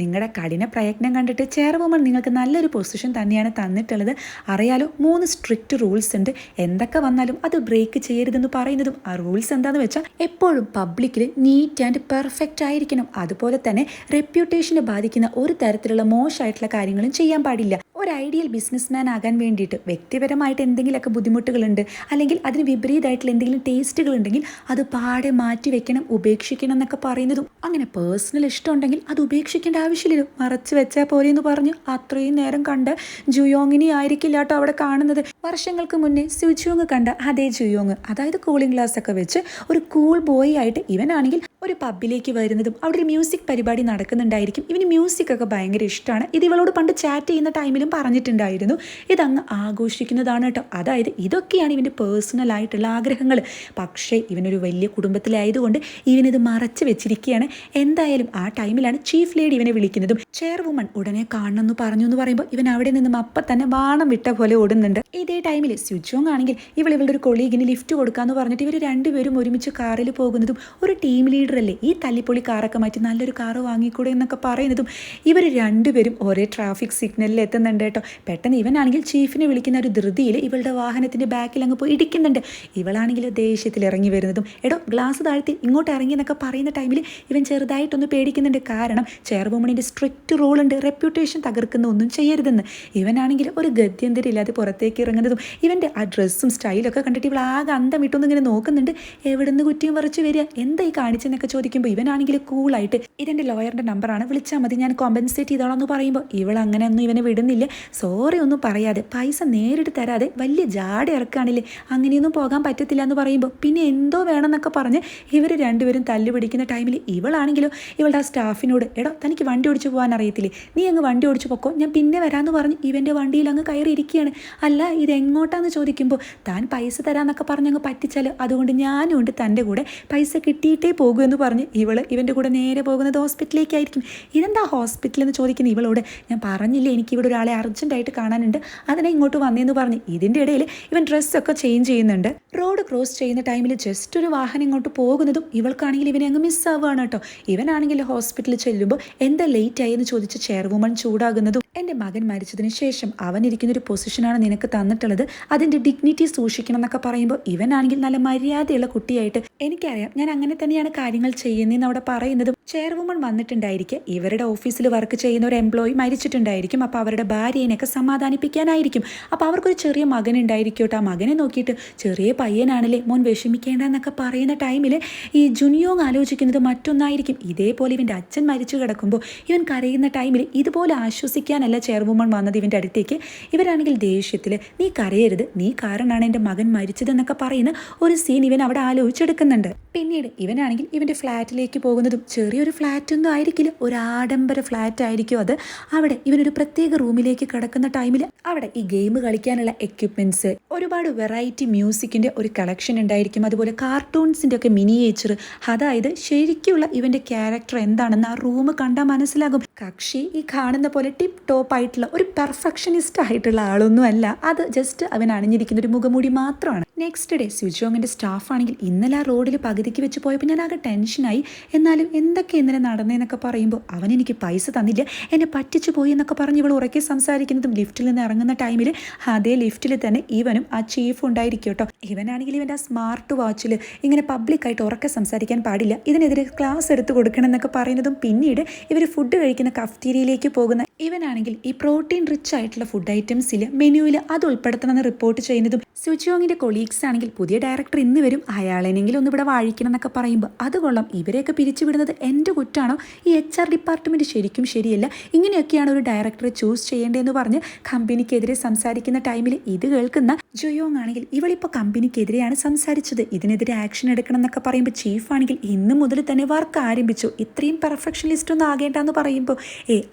നിങ്ങളുടെ കഠിന പ്രയത്നം കണ്ടിട്ട് ചെയർവുമൺ നിങ്ങൾക്ക് നല്ലൊരു പൊസിഷൻ തന്നെയാണ് തന്നിട്ടുള്ളത്, അറിയാലോ 3 സ്ട്രിക്റ്റ് റൂൾസ് ഉണ്ട്, എന്തൊക്കെ വന്നാലും അത് ബ്രേക്ക് ചെയ്യരുതെന്ന് പറയുന്നതും ആ റൂൾസ് എന്താണെന്ന് വെച്ചാൽ എപ്പോഴും പബ്ലിക്കിൽ നീറ്റ് ആൻഡ് പെർഫെക്റ്റ് ആയിരിക്കണം. അതുപോലെ തന്നെ റെപ്യൂട്ടേഷനെ ബാധിക്കുന്ന ഒരു തരത്തിലുള്ള മോശമായിട്ടുള്ള കാര്യങ്ങളും ചെയ്യാൻ പാടില്ല. ഒരു ഐഡിയൽ ബിസിനസ്മാൻ ആകാൻ വേണ്ടിയിട്ട് വ്യക്തിപരമായിട്ട് എന്തെങ്കിലുമൊക്കെ ബുദ്ധിമുട്ടുകളുണ്ട്, അല്ലെങ്കിൽ അതിന് വിപരീതമായിട്ടുള്ള എന്തെങ്കിലും ടേസ്റ്റുകൾ ഉണ്ടെങ്കിൽ അത് പാടെ മാറ്റി വെക്കണം, ഉപേക്ഷിക്കണം എന്നൊക്കെ പറയുന്നതും. അങ്ങനെ പേഴ്സണൽ ഇഷ്ടമുണ്ടെങ്കിൽ അത് ഉപേക്ഷിക്കേണ്ട ആവശ്യമില്ലല്ലോ, മറച്ചു വെച്ചാൽ പോലെ എന്ന് പറഞ്ഞ് അത്രയും നേരം കണ്ട ജുയോങ്ങിനെ ആയിരിക്കില്ല കേട്ടോ അവിടെ കാണുന്നത്. വർഷങ്ങൾക്ക് മുന്നേ സുജോങ് കണ്ട അതേ ജുയോങ്, അതായത് കൂളിംഗ് ഗ്ലാസ് ഒക്കെ വെച്ച് ഒരു കൂൾ ബോയ് ആയിട്ട് ഇവനാണെങ്കിൽ ഒരു പബ്ബിലേക്ക് വരുന്നതും അവിടെ ഒരു മ്യൂസിക് പരിപാടി നടക്കുന്നുണ്ടായിരിക്കും. ഇവന് മ്യൂസിക് ഒക്കെ ഭയങ്കര ഇഷ്ടമാണ്. ഇത് ഇവളോട് പണ്ട് ചാറ്റ് ചെയ്യുന്ന ടൈമിലും പറഞ്ഞിട്ടുണ്ടായിരുന്നു. ഇതങ്ങ് ആഘോഷിക്കുന്നതാണ് കേട്ടോ. അതായത് ഇതൊക്കെയാണ് ഇവൻ്റെ പേഴ്സണൽ ആയിട്ടുള്ള ആഗ്രഹങ്ങൾ. പക്ഷേ ഇവനൊരു വലിയ കുടുംബത്തിലായതുകൊണ്ട് ഇവനിത് മറച്ചു വെച്ചിരിക്കുകയാണ്. എന്തായാലും ആ ടൈമിലാണ് ചീഫ് ലേഡി ഇവനെ വിളിക്കുന്നതും. ചെയർവുമൺ ഉടനെ കാണണമെന്ന് പറഞ്ഞു എന്ന് പറയുമ്പോൾ ഇവൻ അവിടെ നിന്നും അപ്പം തന്നെ ബാണം വിട്ട പോലെ ഓടുന്നുണ്ട്. ഇതേ ടൈമിൽ സുജോങ് ആണെങ്കിൽ ഇവളുടെ ഒരു കൊളീഗിന് ലിഫ്റ്റ് കൊടുക്കാമെന്ന് പറഞ്ഞിട്ട് ഇവർ രണ്ടുപേരും ഒരുമിച്ച് കാറിൽ പോകുന്നതും, ഒരു ടീം ലീഡർ അല്ലേ, ഈ തല്ലിപ്പൊളി കാറൊക്കെ മാറ്റി നല്ലൊരു കാറ് വാങ്ങിക്കൂടെ എന്നൊക്കെ പറയുന്നതും, ഇവർ രണ്ടുപേരും ഒരേ ട്രാഫിക് സിഗ്നലിൽ എത്തുന്നുണ്ട് കേട്ടോ. പെട്ടെന്ന് ഇവനാണെങ്കിൽ ചീഫിനെ വിളിക്കുന്ന ഒരു ധൃതിയിൽ ഇവളുടെ വാഹനത്തിൻ്റെ ബാക്കിൽ അങ്ങ് പോയി ഇടിക്കുന്നുണ്ട്. ഇവളാണെങ്കിൽ ദേഷ്യത്തിൽ ഇറങ്ങി വരുന്നതും, എടോ ഗ്ലാസ് താഴ്ത്തി ഇങ്ങോട്ട് ഇറങ്ങി എന്നൊക്കെ പറയുന്ന ടൈമിൽ ഇവൻ ചെറുതായിട്ടൊന്ന് പേടിക്കുന്നുണ്ട്. കാരണം ചെയർവുമണിൻ്റെ സ്ട്രിക്റ്റ് റൂൾ ഉണ്ട്, റെപ്യൂട്ടേഷൻ തകർക്കുന്ന ഒന്നും ചെയ്യരുതെന്ന്. ഇവനാണെങ്കിൽ ഒരു ഗത്യന്തരമില്ലാതെ പുറത്തേക്ക് ഇറങ്ങുന്നതും ഇവൻ്റെ ആ ഡ്രസ്സും സ്റ്റൈലൊക്കെ കണ്ടിട്ട് ഇവൾ ആകെ അന്തം വിട്ടൊന്നും ഇങ്ങനെ നോക്കുന്നുണ്ട്. എവിടെ നിന്ന് കുറ്റിയും പറിച്ച് വരിക, എന്താ ഈ കാണിച്ചെന്നൊക്കെ ചോദിക്കുമ്പോൾ ഇവനാണെങ്കിൽ കൂളായിട്ട് ഇതെൻ്റെ ലോയറിൻ്റെ നമ്പറാണ്, വിളിച്ചാൽ മതി, ഞാൻ കോമ്പൻസേറ്റ് ചെയ്തോളാം എന്ന് പറയുമ്പോൾ ഇവൾ അങ്ങനെ ഒന്നും ഇവനെ വിടുന്നില്ല. സോറി ഒന്നും പറയാതെ പൈസ നേരിട്ട് തരാതെ വലിയ ജാട ഇറക്കുകയാണില്ലേ, അങ്ങനെയൊന്നും പോകാൻ പറ്റത്തില്ല എന്ന് പറയുമ്പോൾ പിന്നെ എന്തോ വേണമെന്നൊക്കെ പറഞ്ഞ് ഇവർ രണ്ടുപേരും തല്ലു പിടിക്കുന്ന ടൈമിൽ ഇവളാണെങ്കിലോ ഇവളുടെ ആ സ്റ്റാഫിനോട്, എടോ തനിക്ക് വണ്ടി ഓടിച്ച് പോകാൻ അറിയത്തില്ലേ, നീ അങ്ങ് വണ്ടി ഓടിച്ച് പൊക്കോ, ഞാൻ പിന്നെ വരാമെന്ന് പറഞ്ഞ് ഇവൻ്റെ വണ്ടിയിൽ അങ്ങ് കയറിയിരിക്കുകയാണ്. അല്ല ഇതെങ്ങോട്ടാന്ന് ചോദിക്കുമ്പോൾ താൻ പൈസ തരാമെന്നൊക്കെ പറഞ്ഞ് അങ്ങ് പറ്റിച്ചാൽ അതുകൊണ്ട് ഞാനും ഉണ്ട് തൻ്റെ കൂടെ, പൈസ കിട്ടിയിട്ടേ പോകൂ എന്ന് പറഞ്ഞ് ഇവൻ്റെ കൂടെ നേരെ പോകുന്നത് ഹോസ്പിറ്റലിലേക്കായിരിക്കും. ഇതെന്താ ഹോസ്പിറ്റലെന്ന് ചോദിക്കുന്ന ഇവളോട്, ഞാൻ പറഞ്ഞില്ലേ എനിക്കിവിടെ ഒരാളെ അർജൻറ്റായിട്ട് കാണാനുണ്ട്, അതിനെ ഇങ്ങോട്ട് വന്നേന്ന് പറഞ്ഞ് ഇതിൻ്റെ ഇടയിൽ ഇവൻ ഡ്രസ്സൊക്കെ ചേഞ്ച് ചെയ്യുന്നുണ്ട്. റോഡ് ക്രോസ് ചെയ്യുന്ന ടൈമിൽ ജസ്റ്റ് ഒരു വാഹനം ഇങ്ങോട്ട് പോകുന്നതും ഇവൾക്കാണെങ്കിൽ ഇവനെ അങ്ങ് മിസ്സാവുകയാണ് കേട്ടോ. ഇവനാണെങ്കിൽ ഹോസ്പിറ്റലിൽ ചെല്ലുമ്പോൾ എന്താ ലേറ്റ് ആയെന്ന് ചോദിച്ച് ചെയർവുമൺ ചൂടാകുന്നതും, എൻ്റെ മകൻ മരിച്ചതിന് ശേഷം അവനിരിക്കുന്നൊരു പൊസിഷനാണ് നിനക്ക് തന്നിട്ടുള്ളത്, അതിൻ്റെ ഡിഗ്നിറ്റി സൂക്ഷിക്കണം എന്നൊക്കെ പറയുമ്പോൾ ഇവനാണെങ്കിൽ നല്ല മര്യാദയുള്ള കുട്ടിയായിട്ട്, എനിക്കറിയാം ഞാൻ അങ്ങനെ തന്നെയാണ് കാര്യങ്ങൾ ചെയ്യുന്നതെന്ന് അവിടെ പറയുന്നതും, ചെയർവുമൺ വന്നിട്ടുണ്ടായിരിക്കും. ഇവരുടെ ഓഫീസിൽ വർക്ക് ചെയ്യുന്ന ഒരു എംപ്ലോയി മരിച്ചിട്ടുണ്ടായിരിക്കും. അപ്പോൾ അവരുടെ ഭാര്യനെയൊക്കെ സമാധാനിപ്പിക്കാനായിരിക്കും. അപ്പോൾ അവർക്കൊരു ചെറിയ മകൻ ഉണ്ടായിരിക്കും കേട്ടോ. ആ മകനെ നോക്കിയിട്ട് ചെറിയ പയ്യനാണല്ലേ മോൻ വിഷമിക്കേണ്ട എന്നൊക്കെ പറയുന്ന ടൈമിൽ ഈ ജുനിയോങ് ആലോചിക്കുന്നത് മറ്റൊന്നായിരിക്കും. ഇതേപോലെ ഇവൻ്റെ അച്ഛൻ മരിച്ചു കിടക്കുമ്പോൾ ഇവൻ കരയുന്ന ടൈമിൽ ഇതുപോലെ ആശ്വസിക്കാനല്ല ചെയർവുമൺ വന്നത് ഇവൻ്റെ അടുത്തേക്ക്. ഇവരാണെങ്കിൽ ദേഷ്യത്തിൽ നീ കരയരുത്, നീ കാരണമാണ് എൻ്റെ മകൻ മരിച്ചതെന്നൊക്കെ പറയുന്ന ഒരു സീൻ ഇവൻ അവിടെ ആലോചിച്ചെടുക്കുന്നുണ്ട്. പിന്നീട് ഇവനാണെങ്കിൽ ഇവൻ്റെ ഫ്ലാറ്റിലേക്ക് പോകുന്നതും, ചെറിയൊരു ഫ്ലാറ്റൊന്നും ആയിരിക്കില്ല, ഒരു ആഡംബര ഫ്ലാറ്റ് ആയിരിക്കും അത്. അവിടെ ഇവനൊരു പ്രത്യേക റൂമിലേക്ക് കിടക്കുന്ന ടൈമിൽ അവിടെ ഈ ഗെയിം കളിക്കാനുള്ള എക്യുപ്മെൻറ്റ്സ്, ഒരുപാട് വെറൈറ്റി മ്യൂസിക്കിൻ്റെ ഒരു കളക്ഷൻ ഉണ്ടായിരിക്കും, അതുപോലെ കാർട്ടൂൺസിൻ്റെ ഒക്കെ മിനിയേച്ചർ. അതായത് ശരിക്കുള്ള ഇവൻ്റെ ക്യാരക്ടർ എന്താണെന്ന് ആ റൂം കണ്ടാൽ മനസ്സിലാകും. കക്ഷി ഈ കാണുന്ന പോലെ ടിപ്പ് ടോപ്പ് ആയിട്ടുള്ള ഒരു പെർഫെക്ഷനിസ്റ്റ് ആയിട്ടുള്ള ആളൊന്നും അല്ല, അത് ജസ്റ്റ് അവൻ അണിഞ്ഞിരിക്കുന്ന ഒരു മുഖമൂടി മാത്രമാണ്. നെക്സ്റ്റ് ഡേ സുജോങ്ങിൻ്റെ സ്റ്റാഫാണെങ്കിൽ ഇന്നലെ ആ റോഡിൽ പകുതിക്ക് വെച്ച് പോയപ്പോൾ ഞാൻ ആകെ ടെൻഷനായി. എന്നാലും എന്തൊക്കെ ഇന്നലെ നടന്നതെന്നൊക്കെ പറയുമ്പോൾ അവൻ എനിക്ക് പൈസ തന്നില്ല, എന്നെ പറ്റിച്ചു പോയി എന്നൊക്കെ പറഞ്ഞ് ഇവൾ ഉറക്കെ സംസാരിക്കുന്നതും ലിഫ്റ്റിൽ നിന്ന് ഇറങ്ങുന്ന ടൈമിൽ അതേ ലിഫ്റ്റിൽ തന്നെ ഇവനും ആ ചീഫും ഉണ്ടായിരിക്കും കേട്ടോ. ഇവനാണെങ്കിൽ ഇവൻ്റെ ആ സ്മാർട്ട് വാച്ചിൽ ഇങ്ങനെ പബ്ലിക്കായിട്ട് ഉറക്കെ സംസാരിക്കാൻ പാടില്ല, ഇതിനെതിരെ ക്ലാസ് എടുത്ത് കൊടുക്കണം എന്നൊക്കെ പറയുന്നതും, പിന്നീട് ഇവർ ഫുഡ് കഴിക്കുന്ന കഫ്റ്റീരിയയിലേക്ക് പോകുന്ന ഇവനാണെങ്കിൽ ഈ പ്രോട്ടീൻ റിച്ച് ആയിട്ടുള്ള ഫുഡ് ഐറ്റംസിൽ മെനുവിൽ അത് ഉൾപ്പെടുത്തണമെന്ന് റിപ്പോർട്ട് ചെയ്യുന്നതും, സുജോങ്ങിൻ്റെ കൊളീഗ്സ് ആണെങ്കിൽ പുതിയ ഡയറക്ടർ ഇന്ന് വരും, അയാളെങ്കിലും ഒന്ന് ഇവിടെ വാഴിക്കണം എന്നൊക്കെ പറയുമ്പോൾ അത് കൊള്ളാം, ഇവരെയൊക്കെ പിരിച്ചുവിടുന്നത് എൻ്റെ കുറ്റാണോ, ഈ HR ഡിപ്പാർട്ട്മെൻറ്റ് ശരിക്കും ശരിയല്ല, ഇങ്ങനെയൊക്കെയാണ് ഒരു ഡയറക്ടറെ ചൂസ് ചെയ്യേണ്ടതെന്ന് പറഞ്ഞ് കമ്പനിക്കെതിരെ സംസാരിക്കുന്ന ടൈമിൽ ഇത് കേൾക്കുന്ന ജുയോങ് ആണെങ്കിൽ ഇവളിപ്പോൾ കമ്പനിക്കെതിരെയാണ് സംസാരിച്ചത്, ഇതിനെതിരെ ആക്ഷൻ എടുക്കണം എന്നൊക്കെ പറയുമ്പോൾ ചീഫാണെങ്കിൽ ഇന്ന് മുതൽ തന്നെ വർക്ക് ആരംഭിച്ചു, ഇത്രയും പെർഫെക്ഷനിസ്റ്റ് ഒന്നും ആകേണ്ടെന്ന് പറയുമ്പോൾ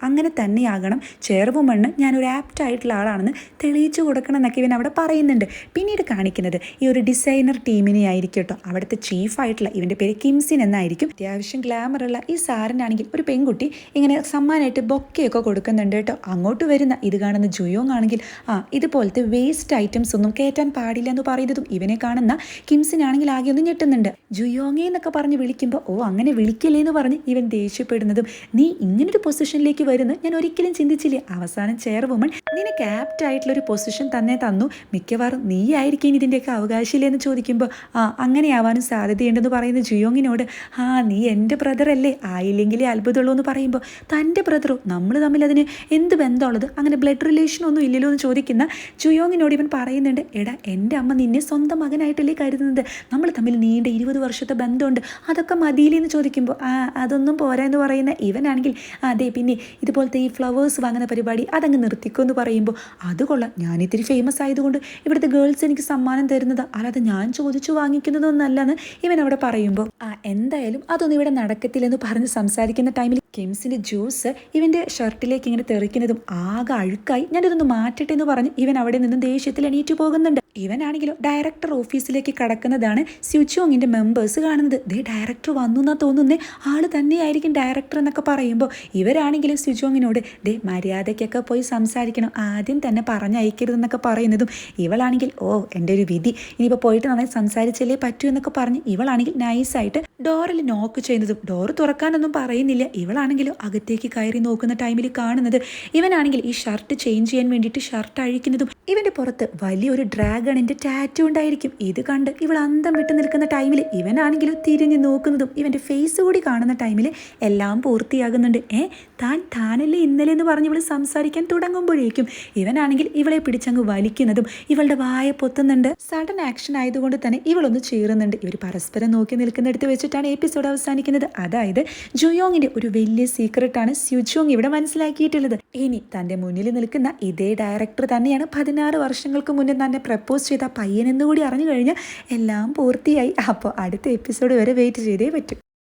അങ്ങനെ തന്നെയാകണം, ചെയർവുമണ് ഞാനൊരു ആപ്റ്റ് ആയിട്ടുള്ള ആളാണെന്ന് തെളിയിച്ചു കൊടുക്കണം എന്നൊക്കെ ഇവൻ അവിടെ പറയുന്നുണ്ട്. പിന്നീട് കാണിക്കുന്നത് ഈ ഒരു ഡിസൈനർ ടീമിനെ ആയിരിക്കും കേട്ടോ. അവിടുത്തെ ചീഫായിട്ടുള്ള ഇവൻ്റെ പേര് കിംസിൻ എന്നായിരിക്കും. അത്യാവശ്യം ഗ്ലാമറുള്ള ഈ സാറിനാണെങ്കിൽ ഒരു പെൺകുട്ടി ഇങ്ങനെ സമ്മാനമായിട്ട് ബൊക്കെയൊക്കെ കൊടുക്കുന്നുണ്ട് കേട്ടോ. അങ്ങോട്ട് വരുന്ന ഇത് കാണുന്ന ജുയോങ് ആണെങ്കിൽ ഇതുപോലത്തെ വേസ്റ്റ് ഐറ്റംസ് ഒന്നും കയറ്റാൻ പാടില്ല എന്ന് പറയുന്നതും ഇവനെ കാണുന്ന കിംസിനാണെങ്കിൽ ആകെ ഒന്ന് ഞെട്ടുന്നുണ്ട്. ജുയോങ്ങേ എന്നൊക്കെ പറഞ്ഞ് വിളിക്കുമ്പോൾ അങ്ങനെ വിളിക്കല്ലേ എന്ന് പറഞ്ഞ് ഇവൻ ദേഷ്യപ്പെടുന്നതും, നീ ഇങ്ങനൊരു പൊസിഷനിലേക്ക് വരുന്നത് ഞാൻ ഒരിക്കലും ഒരിക്കലും ചിന്തിച്ചില്ലേ അവസാനം ചെയർവുമൺ നിനക്ക് ആപ്റ്റ് ആയിട്ടുള്ള ഒരു പൊസിഷൻ തന്നെ തന്നു, മിക്കവാറും നീ ആയിരിക്കും ഇതിൻ്റെയൊക്കെ അവകാശമില്ലേ എന്ന് ചോദിക്കുമ്പോൾ അങ്ങനെയാവാനും സാധ്യതയുണ്ടെന്ന് പറയുന്ന ജുയോങ്ങിനോട് നീ എൻ്റെ ബ്രദറല്ലേ, ആയില്ലെങ്കിലേ അത്ഭുതമുള്ളൂ എന്ന് പറയുമ്പോൾ തൻ്റെ ബ്രദറോ, നമ്മൾ തമ്മിൽ അതിന് എന്ത് ബന്ധമുള്ളത്, അങ്ങനെ ബ്ലഡ് റിലേഷൻ ഒന്നും ഇല്ലല്ലോ എന്ന് ചോദിക്കുന്ന ജുയോങ്ങിനോട് ഇവൻ പറയുന്നുണ്ട്, എടാ എൻ്റെ അമ്മ നിന്നെ സ്വന്തം മകനായിട്ടല്ലേ കരുതുന്നത്, നമ്മൾ തമ്മിൽ നീണ്ട 20 വർഷത്തെ ബന്ധമുണ്ട്, അതൊക്കെ മതിയിലെന്ന് ചോദിക്കുമ്പോൾ അതൊന്നും പോരാ എന്ന് പറയുന്ന ഇവനാണെങ്കിൽ അതെ പിന്നെ ഇതുപോലത്തെ ഈ ഫ്ലവേഴ്സ് വാങ്ങുന്ന പരിപാടി അതങ്ങ് നിർത്തിക്കുമെന്ന് പറയുമ്പോൾ അത് കൊള്ളാം, ഞാനിത്തിരി ഫേമസ് ആയതുകൊണ്ട് ഇവിടുത്തെ ഗേൾസ് എനിക്ക് സമ്മാനം തരുന്നത്, അല്ലാതെ ഞാൻ ചോദിച്ചു വാങ്ങിക്കുന്നതൊന്നല്ലെന്ന് ഇവൻ അവിടെ പറയുമ്പോൾ എന്തായാലും അതൊന്നും ഇവിടെ നടക്കത്തില്ലെന്ന് പറഞ്ഞ് സംസാരിക്കുന്ന ടൈമിൽ കിംസിൻ്റെ ജ്യൂസ് ഇവൻ്റെ ഷർട്ടിലേക്ക് ഇങ്ങനെ തെറിക്കുന്നതും ആകെ അഴുക്കായി, ഞാനിതൊന്ന് മാറ്റട്ടെ എന്ന് പറഞ്ഞ് ഇവൻ അവിടെ നിന്നും ദേഷ്യത്തിൽ എണീറ്റ് പോകുന്നുണ്ട്. ഇവനാണെങ്കിലും ഡയറക്ടർ ഓഫീസിലേക്ക് കടക്കുന്നതാണ് സ്യുച്ചോങ്ങിൻ്റെ മെമ്പേഴ്സ് കാണുന്നത്. ഡയറക്ടർ വന്നു എന്നാ തോന്നുന്നേ, ആള് തന്നെയായിരിക്കും ഡയറക്ടർ എന്നൊക്കെ പറയുമ്പോൾ ഇവരാണെങ്കിലും സ്യുച്ചോങ്ങിനോട് മര്യാദയ്ക്കൊക്കെ പോയി സംസാരിക്കണം, ആദ്യം തന്നെ പറഞ്ഞയക്കരുതെന്നൊക്കെ പറയുന്നതും ഇവളാണെങ്കിൽ എൻ്റെ ഒരു വിധി, ഇനിയിപ്പോൾ പോയിട്ട് നന്നായി സംസാരിച്ചല്ലേ പറ്റൂ എന്നൊക്കെ പറഞ്ഞ് ഇവളാണെങ്കിൽ നൈസായിട്ട് ഡോറിൽ നോക്ക് ചെയ്യുന്നതും ഡോറ് തുറക്കാനൊന്നും പറയുന്നില്ല. ഇവളാണെങ്കിലും അകത്തേക്ക് കയറി നോക്കുന്ന ടൈമിൽ കാണുന്നത് ഇവനാണെങ്കിൽ ഈ ഷർട്ട് ചേഞ്ച് ചെയ്യാൻ വേണ്ടിയിട്ട് ഷർട്ട് അഴിക്കുന്നതും ഇവൻ്റെ പുറത്ത് വലിയൊരു ഡ്രാഗണിൻ്റെ ടാറ്റു ഉണ്ടായിരിക്കും. ഇത് കണ്ട് ഇവൾ അന്തം വിട്ട് നിൽക്കുന്ന ടൈമിൽ ഇവനാണെങ്കിലും തിരിഞ്ഞ് നോക്കുന്നതും ഇവൻ്റെ ഫേസ് കൂടി കാണുന്ന ടൈമിൽ എല്ലാം പൂർത്തിയാകുന്നുണ്ട്. താനല്ലേ ഇന്നലെ എന്ന് പറഞ്ഞ് ഇവൾ സംസാരിക്കാൻ തുടങ്ങുമ്പോഴേക്കും ഇവനാണെങ്കിൽ ഇവളെ പിടിച്ചങ്ങ് വലിക്കുന്നതും ഇവളുടെ വായ പൊത്തുന്നുണ്ട്. സഡൻ ആക്ഷൻ ആയതുകൊണ്ട് തന്നെ ഇവളൊന്ന് ചീറുന്നുണ്ട്. ഇവർ പരസ്പരം നോക്കി നിൽക്കുന്നിടത്ത് വെച്ചിട്ടാണ് എപ്പിസോഡ് അവസാനിക്കുന്നത്. അതായത് ജുയോങ്ങിന്റെ ഒരു വലിയ സീക്രട്ടാണ് സ്യുജോങ് ഇവിടെ മനസ്സിലാക്കിയിട്ടുള്ളത്. ഇനി തൻ്റെ മുന്നിൽ നിൽക്കുന്ന ഇതേ ഡയറക്ടർ തന്നെയാണ് 16 വർഷങ്ങൾക്ക് മുന്നേ തന്നെ പ്രപ്പോസ് ചെയ്ത പയ്യനെന്നുകൂടി അറിഞ്ഞു കഴിഞ്ഞാൽ എല്ലാം പൂർത്തിയായി. അപ്പോൾ അടുത്ത എപ്പിസോഡ് വരെ വെയിറ്റ് ചെയ്തേ പറ്റും.